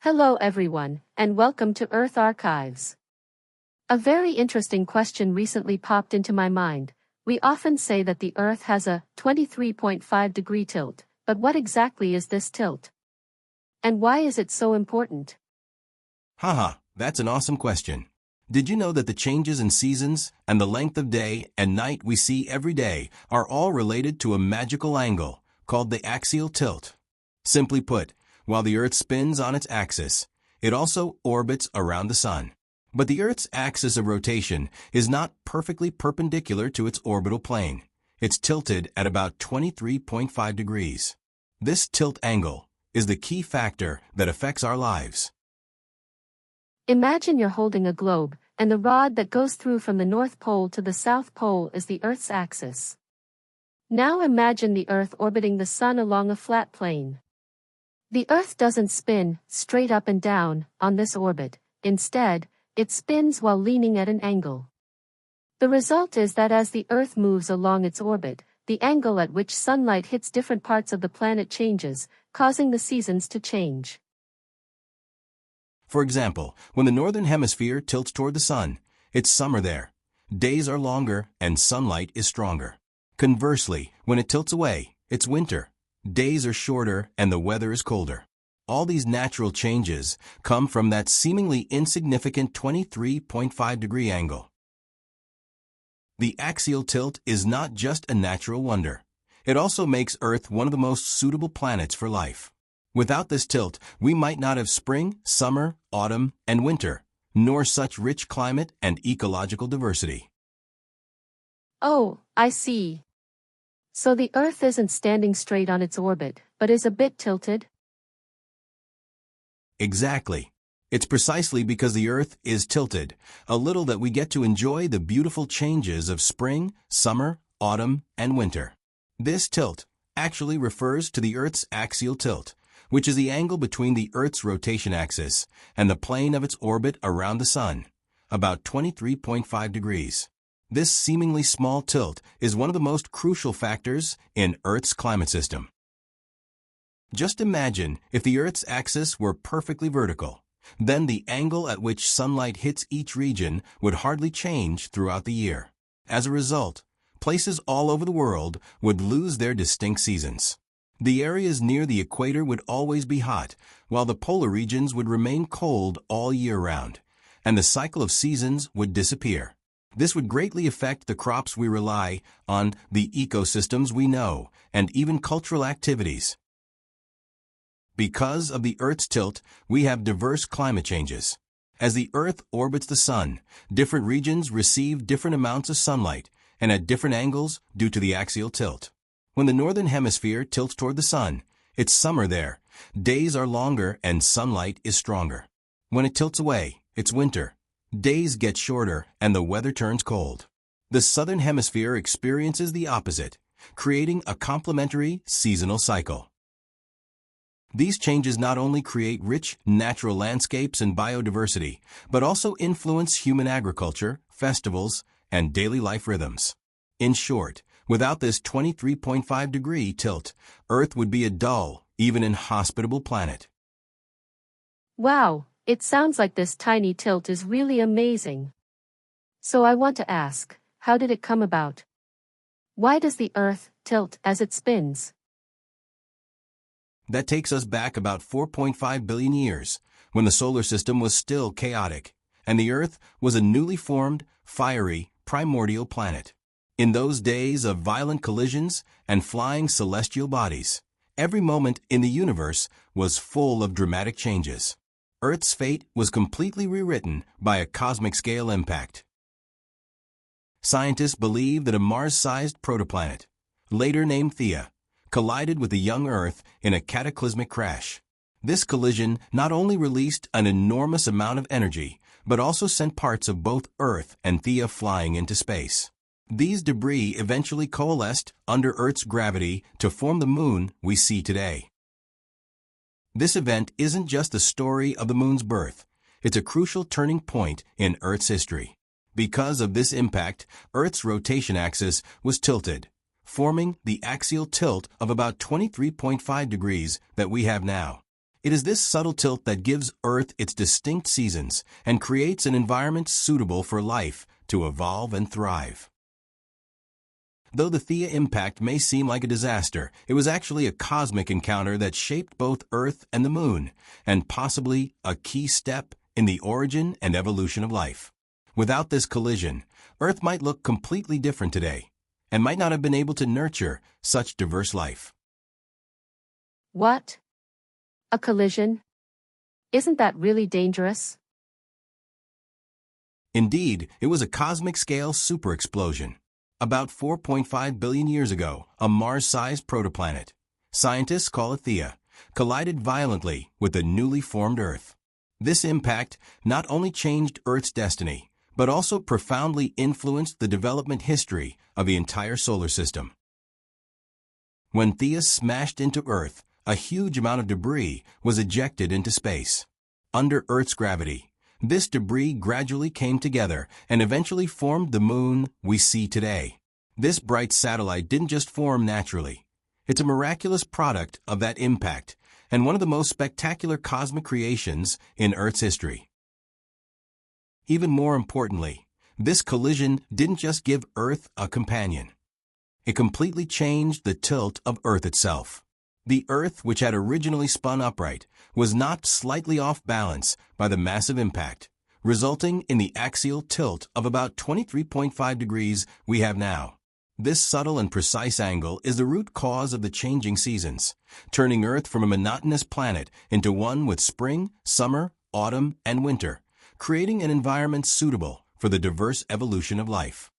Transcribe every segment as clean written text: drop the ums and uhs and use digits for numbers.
Hello everyone, and welcome to Earth Archives. A very interesting question recently popped into my mind. We often say that the Earth has a 23.5-degree tilt, but what exactly is this tilt? And why is it so important? Haha, that's an awesome question. Did you know that the changes in seasons and the length of day and night we see every day are all related to a magical angle called the axial tilt? Simply put, while the Earth spins on its axis, it also orbits around the Sun. But the Earth's axis of rotation is not perfectly perpendicular to its orbital plane. It's tilted at about 23.5 degrees. This tilt angle is the key factor that affects our lives. Imagine you're holding a globe, and the rod that goes through from the North Pole to the South Pole is the Earth's axis. Now imagine the Earth orbiting the Sun along a flat plane. The Earth doesn't spin straight up and down on this orbit. Instead, it spins while leaning at an angle. The result is that as the Earth moves along its orbit, the angle at which sunlight hits different parts of the planet changes, causing the seasons to change. For example, when the northern hemisphere tilts toward the Sun, it's summer there. Days are longer and sunlight is stronger. Conversely, when it tilts away, it's winter. Days are shorter and the weather is colder. All these natural changes come from that seemingly insignificant 23.5-degree angle. The axial tilt is not just a natural wonder. It also makes Earth one of the most suitable planets for life. Without this tilt, we might not have spring, summer, autumn, and winter, nor such rich climate and ecological diversity. Oh, I see. So the Earth isn't standing straight on its orbit, but is a bit tilted? Exactly. It's precisely because the Earth is tilted a little that we get to enjoy the beautiful changes of spring, summer, autumn, and winter. This tilt actually refers to the Earth's axial tilt, which is the angle between the Earth's rotation axis and the plane of its orbit around the Sun, about 23.5 degrees. This seemingly small tilt is one of the most crucial factors in Earth's climate system. Just imagine if the Earth's axis were perfectly vertical. Then the angle at which sunlight hits each region would hardly change throughout the year. As a result, places all over the world would lose their distinct seasons. The areas near the equator would always be hot, while the polar regions would remain cold all year round, and the cycle of seasons would disappear. This would greatly affect the crops we rely on, the ecosystems we know, and even cultural activities. Because of the Earth's tilt, we have diverse climate changes. As the Earth orbits the Sun, different regions receive different amounts of sunlight, and at different angles due to the axial tilt. When the northern hemisphere tilts toward the Sun, it's summer there. Days are longer and sunlight is stronger. When it tilts away, it's winter. Days get shorter and the weather turns cold. The southern hemisphere experiences the opposite, creating a complementary seasonal cycle. These changes not only create rich natural landscapes and biodiversity, but also influence human agriculture, festivals, and daily life rhythms. In short, without this 23.5-degree tilt, Earth would be a dull, even inhospitable planet. Wow, it sounds like this tiny tilt is really amazing. So I want to ask, how did it come about? Why does the Earth tilt as it spins? That takes us back about 4.5 billion years, when the solar system was still chaotic, and the Earth was a newly formed, fiery, primordial planet. In those days of violent collisions and flying celestial bodies, every moment in the universe was full of dramatic changes. Earth's fate was completely rewritten by a cosmic-scale impact. Scientists believe that a Mars-sized protoplanet, later named Theia, collided with the young Earth in a cataclysmic crash. This collision not only released an enormous amount of energy, but also sent parts of both Earth and Theia flying into space. These debris eventually coalesced under Earth's gravity to form the moon we see today. This event isn't just the story of the moon's birth, it's a crucial turning point in Earth's history. Because of this impact, Earth's rotation axis was tilted, forming the axial tilt of about 23.5 degrees that we have now. It is this subtle tilt that gives Earth its distinct seasons and creates an environment suitable for life to evolve and thrive. Though the Theia impact may seem like a disaster, it was actually a cosmic encounter that shaped both Earth and the Moon, and possibly a key step in the origin and evolution of life. Without this collision, Earth might look completely different today, and might not have been able to nurture such diverse life. What? A collision? Isn't that really dangerous? Indeed, it was a cosmic-scale superexplosion. About 4.5 billion years ago, a Mars-sized protoplanet, scientists call it Theia, collided violently with the newly formed Earth. This impact not only changed Earth's destiny, but also profoundly influenced the development history of the entire solar system. When Theia smashed into Earth, a huge amount of debris was ejected into space. Under Earth's gravity, this debris gradually came together and eventually formed the Moon we see today. This bright satellite didn't just form naturally. It's a miraculous product of that impact, and one of the most spectacular cosmic creations in Earth's history. Even more importantly, this collision didn't just give Earth a companion. It completely changed the tilt of Earth itself. The Earth, which had originally spun upright, was knocked slightly off balance by the massive impact, resulting in the axial tilt of about 23.5 degrees we have now. This subtle and precise angle is the root cause of the changing seasons, turning Earth from a monotonous planet into one with spring, summer, autumn, and winter, creating an environment suitable for the diverse evolution of life.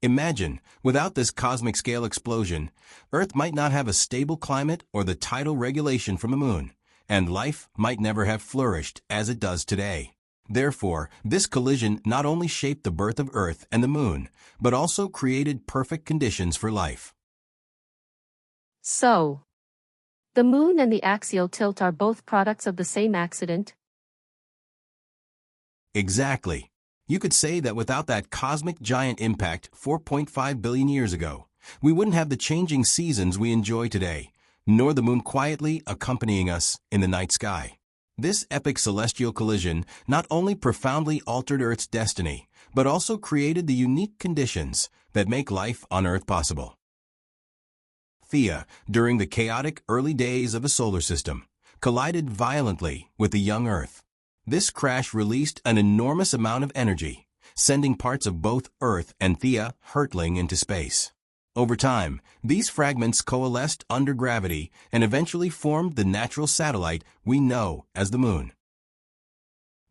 Imagine, without this cosmic-scale explosion, Earth might not have a stable climate or the tidal regulation from the Moon, and life might never have flourished as it does today. Therefore, this collision not only shaped the birth of Earth and the Moon, but also created perfect conditions for life. So, the Moon and the axial tilt are both products of the same accident? Exactly. You could say that without that cosmic giant impact 4.5 billion years ago, we wouldn't have the changing seasons we enjoy today, nor the Moon quietly accompanying us in the night sky. This epic celestial collision not only profoundly altered Earth's destiny, but also created the unique conditions that make life on Earth possible. Theia, during the chaotic early days of the solar system, collided violently with the young Earth. This crash released an enormous amount of energy, sending parts of both Earth and Theia hurtling into space. Over time, these fragments coalesced under gravity and eventually formed the natural satellite we know as the Moon.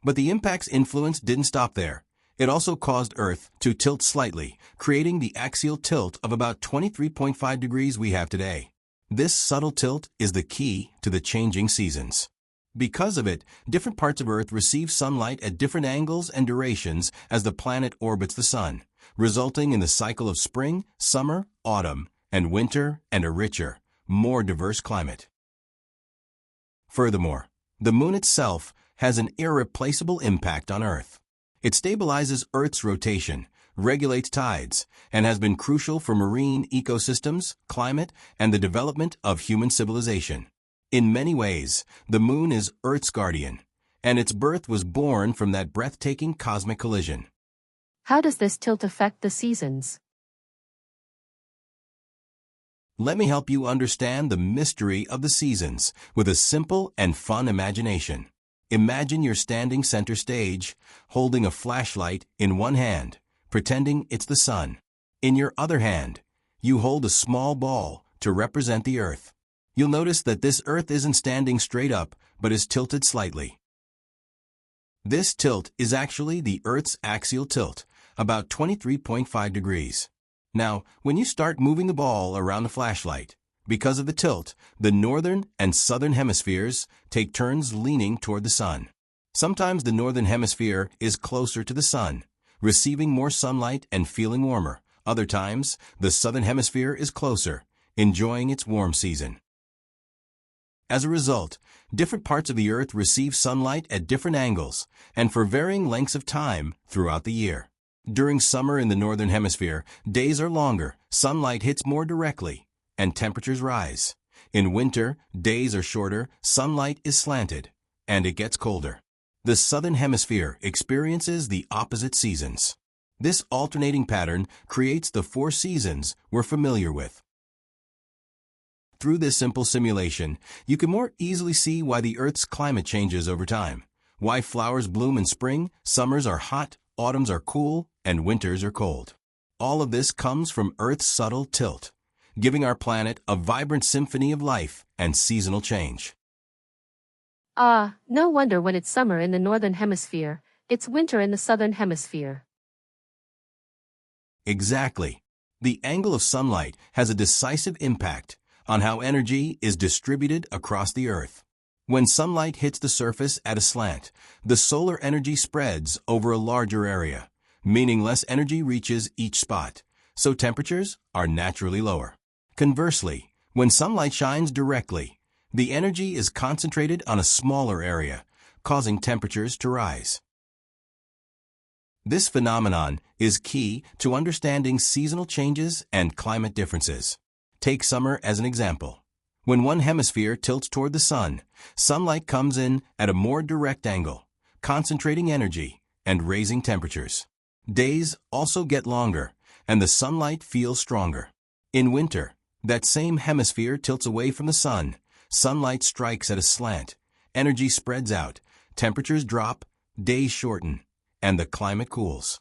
But the impact's influence didn't stop there. It also caused Earth to tilt slightly, creating the axial tilt of about 23.5 degrees we have today. This subtle tilt is the key to the changing seasons. Because of it, different parts of Earth receive sunlight at different angles and durations as the planet orbits the Sun, resulting in the cycle of spring, summer, autumn, and winter, and a richer, more diverse climate. Furthermore, the Moon itself has an irreplaceable impact on Earth. It stabilizes Earth's rotation, regulates tides, and has been crucial for marine ecosystems, climate, and the development of human civilization. In many ways, the Moon is Earth's guardian, and its birth was born from that breathtaking cosmic collision. How does this tilt affect the seasons? Let me help you understand the mystery of the seasons with a simple and fun imagination. Imagine you're standing center stage, holding a flashlight in one hand, pretending it's the sun. In your other hand, you hold a small ball to represent the Earth. You'll notice that this Earth isn't standing straight up, but is tilted slightly. This tilt is actually the Earth's axial tilt, about 23.5 degrees. Now, when you start moving the ball around the flashlight, because of the tilt, the northern and southern hemispheres take turns leaning toward the sun. Sometimes the northern hemisphere is closer to the sun, receiving more sunlight and feeling warmer. Other times, the southern hemisphere is closer, enjoying its warm season. As a result, different parts of the Earth receive sunlight at different angles and for varying lengths of time throughout the year. During summer in the northern hemisphere, days are longer, sunlight hits more directly, and temperatures rise. In winter, days are shorter, sunlight is slanted, and it gets colder. The southern hemisphere experiences the opposite seasons. This alternating pattern creates the 4 seasons we're familiar with. Through this simple simulation, you can more easily see why the Earth's climate changes over time, why flowers bloom in spring, summers are hot, autumns are cool, and winters are cold. All of this comes from Earth's subtle tilt, giving our planet a vibrant symphony of life and seasonal change. Ah, no wonder when it's summer in the northern hemisphere, it's winter in the southern hemisphere. Exactly. The angle of sunlight has a decisive impact on how energy is distributed across the Earth. When sunlight hits the surface at a slant, the solar energy spreads over a larger area, meaning less energy reaches each spot, so temperatures are naturally lower. Conversely, when sunlight shines directly, the energy is concentrated on a smaller area, causing temperatures to rise. This phenomenon is key to understanding seasonal changes and climate differences. Take summer as an example. When one hemisphere tilts toward the sun, sunlight comes in at a more direct angle, concentrating energy and raising temperatures. Days also get longer, and the sunlight feels stronger. In winter, that same hemisphere tilts away from the sun. Sunlight strikes at a slant, energy spreads out, temperatures drop, days shorten, and the climate cools.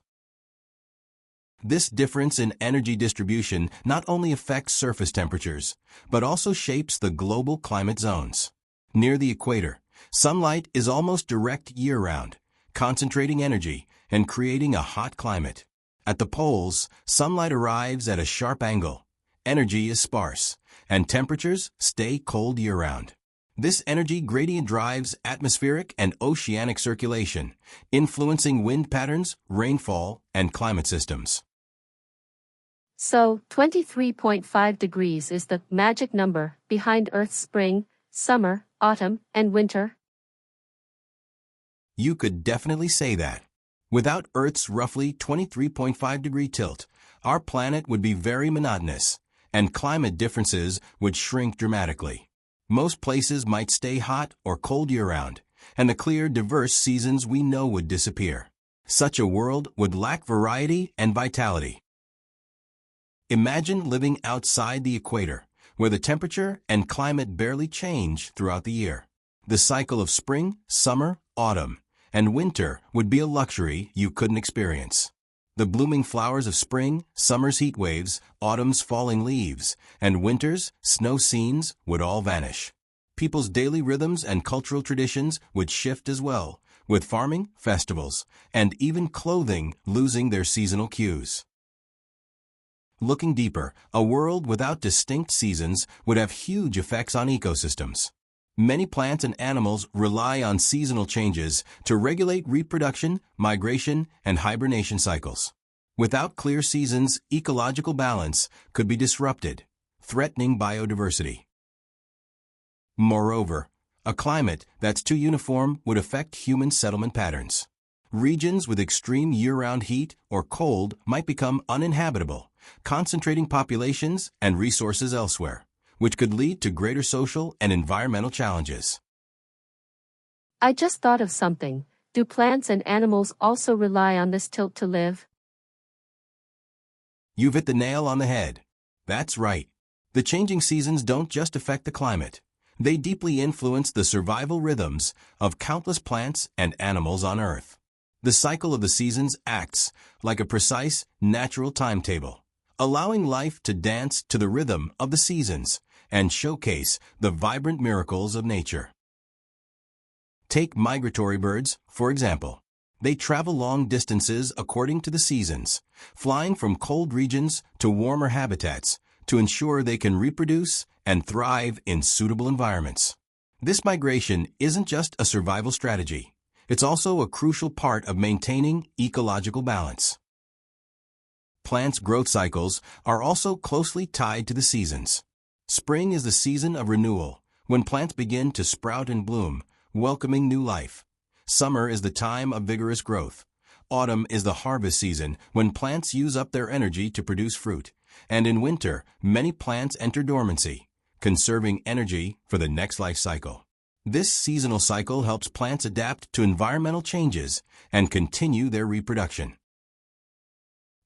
This difference in energy distribution not only affects surface temperatures, but also shapes the global climate zones. Near the equator, sunlight is almost direct year-round, concentrating energy and creating a hot climate. At the poles, sunlight arrives at a sharp angle, energy is sparse, and temperatures stay cold year-round. This energy gradient drives atmospheric and oceanic circulation, influencing wind patterns, rainfall, and climate systems. So, 23.5 degrees is the magic number behind Earth's spring, summer, autumn, and winter? You could definitely say that. Without Earth's roughly 23.5-degree tilt, our planet would be very monotonous, and climate differences would shrink dramatically. Most places might stay hot or cold year-round, and the clear, diverse seasons we know would disappear. Such a world would lack variety and vitality. Imagine living outside the equator, where the temperature and climate barely change throughout the year. The cycle of spring, summer, autumn, and winter would be a luxury you couldn't experience. The blooming flowers of spring, summer's heat waves, autumn's falling leaves, and winter's snow scenes would all vanish. People's daily rhythms and cultural traditions would shift as well, with farming, festivals, and even clothing losing their seasonal cues. Looking deeper, a world without distinct seasons would have huge effects on ecosystems. Many plants and animals rely on seasonal changes to regulate reproduction, migration, and hibernation cycles. Without clear seasons, ecological balance could be disrupted, threatening biodiversity. Moreover, a climate that's too uniform would affect human settlement patterns. Regions with extreme year-round heat or cold might become uninhabitable, concentrating populations and resources elsewhere, which could lead to greater social and environmental challenges. I just thought of something. Do plants and animals also rely on this tilt to live? You've hit the nail on the head. That's right. The changing seasons don't just affect the climate. They deeply influence the survival rhythms of countless plants and animals on Earth. The cycle of the seasons acts like a precise, natural timetable, allowing life to dance to the rhythm of the seasons and showcase the vibrant miracles of nature. Take migratory birds, for example. They travel long distances according to the seasons, flying from cold regions to warmer habitats to ensure they can reproduce and thrive in suitable environments. This migration isn't just a survival strategy. It's also a crucial part of maintaining ecological balance. Plants' growth cycles are also closely tied to the seasons. Spring is the season of renewal, when plants begin to sprout and bloom, welcoming new life. Summer is the time of vigorous growth. Autumn is the harvest season, when plants use up their energy to produce fruit. And in winter, many plants enter dormancy, conserving energy for the next life cycle. This seasonal cycle helps plants adapt to environmental changes and continue their reproduction.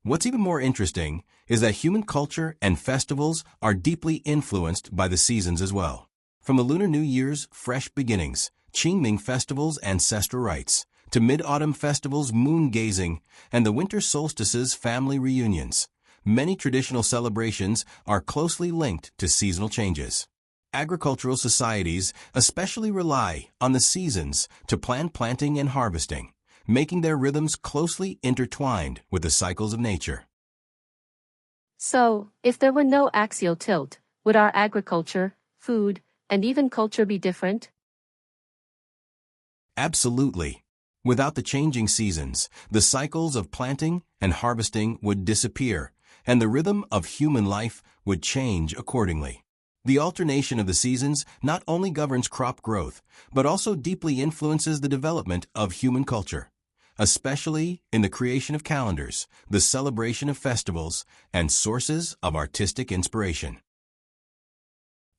What's even more interesting is that human culture and festivals are deeply influenced by the seasons as well. From the Lunar New Year's fresh beginnings, Qingming festivals, ancestral rites, to mid-autumn festivals, moon gazing, and the winter solstices, family reunions, many traditional celebrations are closely linked to seasonal changes. Agricultural societies especially rely on the seasons to plan planting and harvesting, making their rhythms closely intertwined with the cycles of nature. So, if there were no axial tilt, would our agriculture, food, and even culture be different? Absolutely. Without the changing seasons, the cycles of planting and harvesting would disappear, and the rhythm of human life would change accordingly. The alternation of the seasons not only governs crop growth, but also deeply influences the development of human culture, especially in the creation of calendars, the celebration of festivals, and sources of artistic inspiration.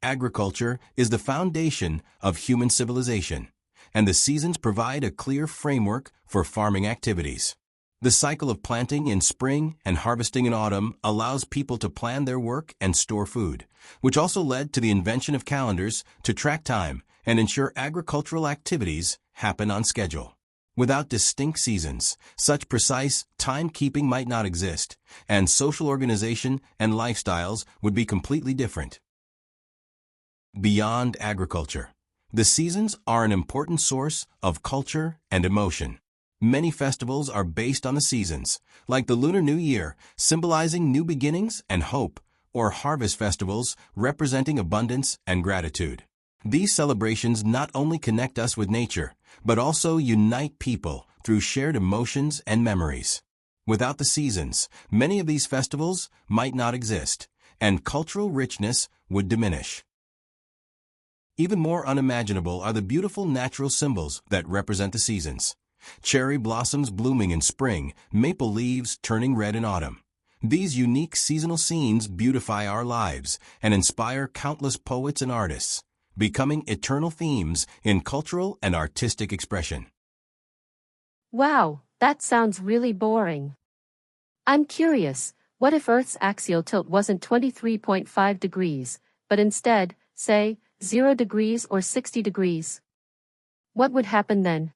Agriculture is the foundation of human civilization, and the seasons provide a clear framework for farming activities. The cycle of planting in spring and harvesting in autumn allows people to plan their work and store food, which also led to the invention of calendars to track time and ensure agricultural activities happen on schedule. Without distinct seasons, such precise timekeeping might not exist, and social organization and lifestyles would be completely different. Beyond agriculture, the seasons are an important source of culture and emotion. Many festivals are based on the seasons, like the Lunar New Year, symbolizing new beginnings and hope, or harvest festivals representing abundance and gratitude. These celebrations not only connect us with nature, but also unite people through shared emotions and memories. Without the seasons, many of these festivals might not exist, and cultural richness would diminish. Even more unimaginable are the beautiful natural symbols that represent the seasons. Cherry blossoms blooming in spring, maple leaves turning red in autumn. These unique seasonal scenes beautify our lives and inspire countless poets and artists, becoming eternal themes in cultural and artistic expression. Wow, that sounds really boring. I'm curious, what if Earth's axial tilt wasn't 23.5 degrees, but instead, say, 0 degrees or 60 degrees? What would happen then?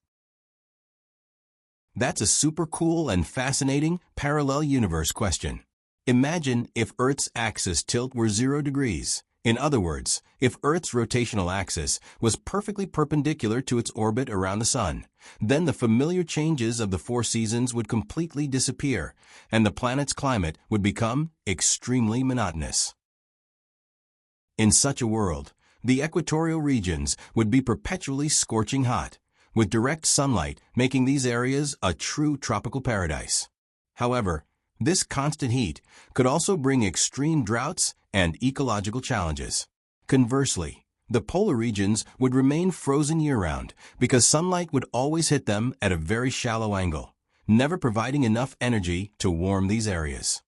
That's a super cool and fascinating parallel universe question. Imagine if Earth's axis tilt were 0 degrees. In other words, if Earth's rotational axis was perfectly perpendicular to its orbit around the Sun, then the familiar changes of the 4 seasons would completely disappear, and the planet's climate would become extremely monotonous. In such a world, the equatorial regions would be perpetually scorching hot, with direct sunlight making these areas a true tropical paradise. However, this constant heat could also bring extreme droughts and ecological challenges. Conversely, the polar regions would remain frozen year-round because sunlight would always hit them at a very shallow angle, never providing enough energy to warm these areas.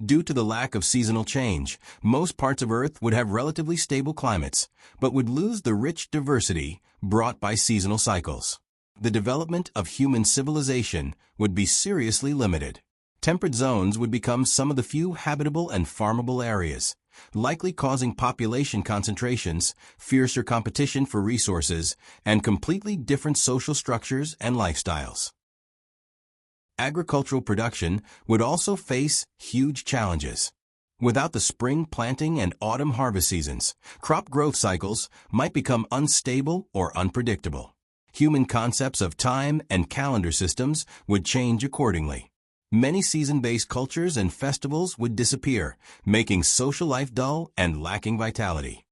Due to the lack of seasonal change, most parts of Earth would have relatively stable climates, but would lose the rich diversity brought by seasonal cycles. The development of human civilization would be seriously limited. Temperate zones would become some of the few habitable and farmable areas, likely causing population concentrations, fiercer competition for resources, and completely different social structures and lifestyles. Agricultural production would also face huge challenges. Without the spring planting and autumn harvest seasons, crop growth cycles might become unstable or unpredictable. Human concepts of time and calendar systems would change accordingly. Many season-based cultures and festivals would disappear, making social life dull and lacking vitality.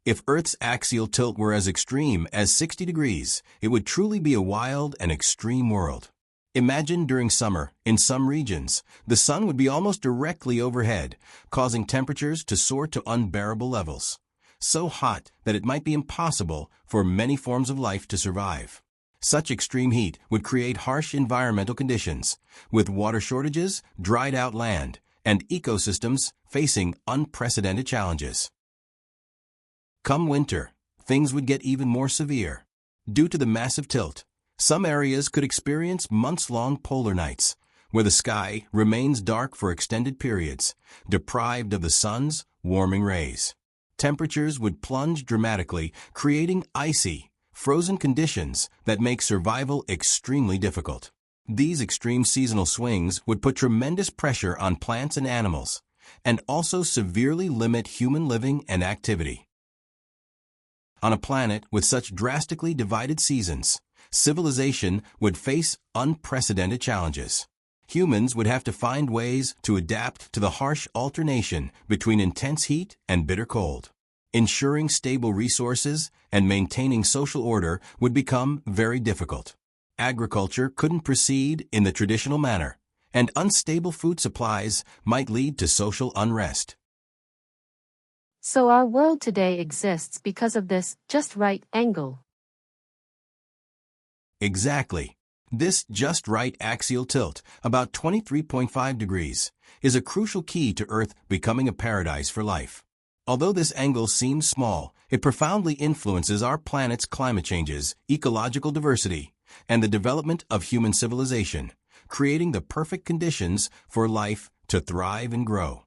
If Earth's axial tilt were as extreme as 60 degrees, it would truly be a wild and extreme world. Imagine during summer, in some regions, the sun would be almost directly overhead, causing temperatures to soar to unbearable levels, so hot that it might be impossible for many forms of life to survive. Such extreme heat would create harsh environmental conditions, with water shortages, dried-out land, and ecosystems facing unprecedented challenges. Come winter, things would get even more severe. Due to the massive tilt, some areas could experience months-long polar nights, where the sky remains dark for extended periods, deprived of the sun's warming rays. Temperatures would plunge dramatically, creating icy, frozen conditions that make survival extremely difficult. These extreme seasonal swings would put tremendous pressure on plants and animals, and also severely limit human living and activity. On a planet with such drastically divided seasons, civilization would face unprecedented challenges. Humans would have to find ways to adapt to the harsh alternation between intense heat and bitter cold. Ensuring stable resources and maintaining social order would become very difficult. Agriculture couldn't proceed in the traditional manner, and unstable food supplies might lead to social unrest. So our world today exists because of this just right angle. Exactly. This just right axial tilt, about 23.5 degrees, is a crucial key to Earth becoming a paradise for life. Although this angle seems small, it profoundly influences our planet's climate changes, ecological diversity, and the development of human civilization, creating the perfect conditions for life to thrive and grow.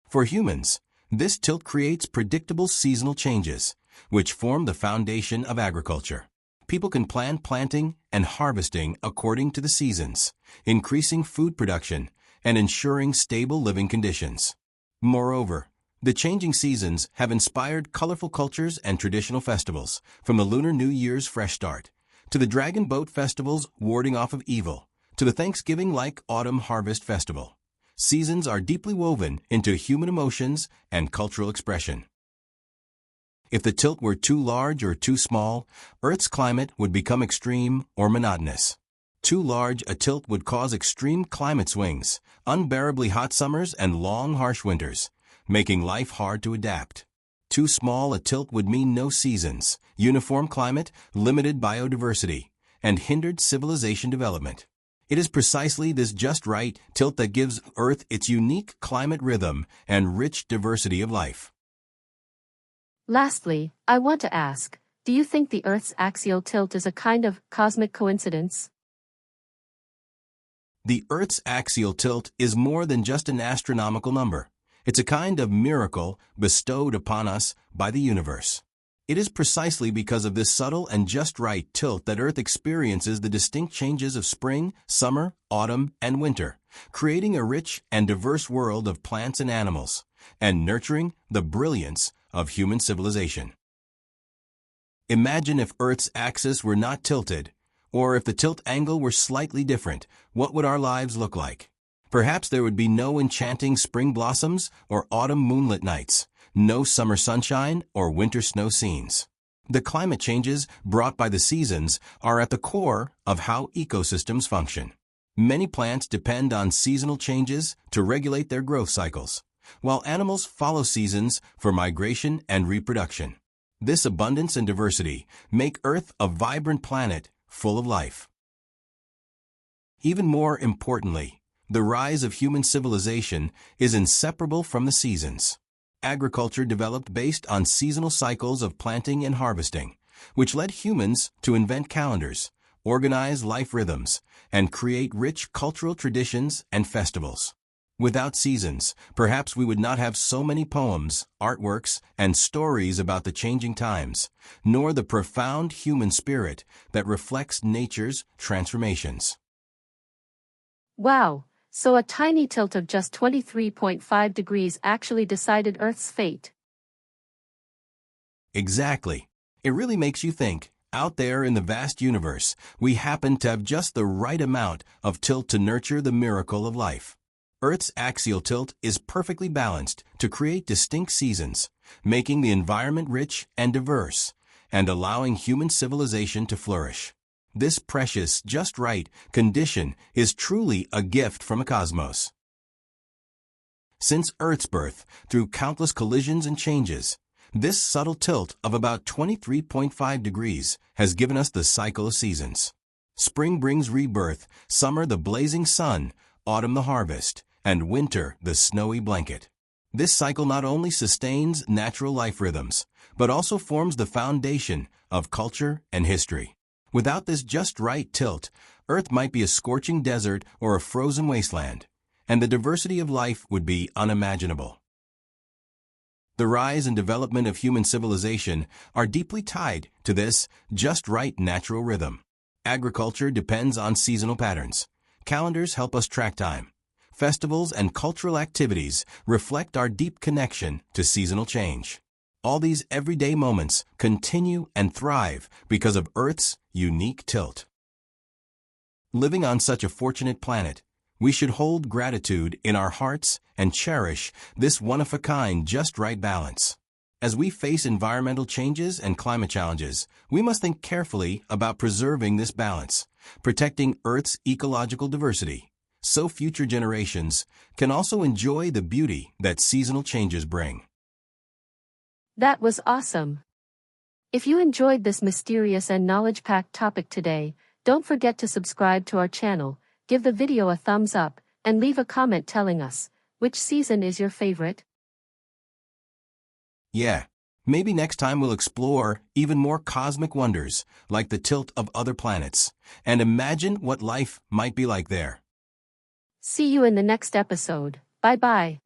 For humans, this tilt creates predictable seasonal changes, which form the foundation of agriculture. People can plan planting and harvesting according to the seasons, increasing food production and ensuring stable living conditions. Moreover, the changing seasons have inspired colorful cultures and traditional festivals, from the Lunar New Year's fresh start, to the Dragon Boat Festival's warding off of evil, to the Thanksgiving-like Autumn Harvest Festival. Seasons are deeply woven into human emotions and cultural expression. If the tilt were too large or too small, Earth's climate would become extreme or monotonous. Too large a tilt would cause extreme climate swings, unbearably hot summers and long, harsh winters, making life hard to adapt. Too small a tilt would mean no seasons, uniform climate, limited biodiversity, and hindered civilization development. It is precisely this just right tilt that gives Earth its unique climate rhythm and rich diversity of life. Lastly, I want to ask, do you think the Earth's axial tilt is a kind of cosmic coincidence? The Earth's axial tilt is more than just an astronomical number. It's a kind of miracle bestowed upon us by the universe. It is precisely because of this subtle and just right tilt that Earth experiences the distinct changes of spring, summer, autumn, and winter, creating a rich and diverse world of plants and animals, and nurturing the brilliance of human civilization. Imagine if Earth's axis were not tilted, or if the tilt angle were slightly different, what would our lives look like? Perhaps there would be no enchanting spring blossoms or autumn moonlit nights, no summer sunshine or winter snow scenes. The climate changes brought by the seasons are at the core of how ecosystems function. Many plants depend on seasonal changes to regulate their growth cycles, while animals follow seasons for migration and reproduction. This abundance and diversity make Earth a vibrant planet full of life. Even more importantly, the rise of human civilization is inseparable from the seasons. Agriculture developed based on seasonal cycles of planting and harvesting, which led humans to invent calendars, organize life rhythms, and create rich cultural traditions and festivals. Without seasons, perhaps we would not have so many poems, artworks, and stories about the changing times, nor the profound human spirit that reflects nature's transformations. Wow, so a tiny tilt of just 23.5 degrees actually decided Earth's fate. Exactly. It really makes you think. Out there in the vast universe, we happen to have just the right amount of tilt to nurture the miracle of life. Earth's axial tilt is perfectly balanced to create distinct seasons, making the environment rich and diverse, and allowing human civilization to flourish. This precious, just right condition is truly a gift from the cosmos. Since Earth's birth, through countless collisions and changes, this subtle tilt of about 23.5 degrees has given us the cycle of seasons. Spring brings rebirth, summer the blazing sun, autumn the harvest, and winter the snowy blanket. This cycle not only sustains natural life rhythms, but also forms the foundation of culture and history. Without this just right tilt, Earth might be a scorching desert or a frozen wasteland, and the diversity of life would be unimaginable. The rise and development of human civilization are deeply tied to this just right natural rhythm. Agriculture depends on seasonal patterns. Calendars help us track time. Festivals and cultural activities reflect our deep connection to seasonal change. All these everyday moments continue and thrive because of Earth's unique tilt. Living on such a fortunate planet, we should hold gratitude in our hearts and cherish this one-of-a-kind just right balance. As we face environmental changes and climate challenges, we must think carefully about preserving this balance, protecting Earth's ecological diversity, so future generations can also enjoy the beauty that seasonal changes bring. That was awesome. If you enjoyed this mysterious and knowledge-packed topic today, don't forget to subscribe to our channel, give the video a thumbs up, and leave a comment telling us which season is your favorite. Yeah, maybe next time we'll explore even more cosmic wonders like the tilt of other planets and imagine what life might be like there. See you in the next episode. Bye-bye.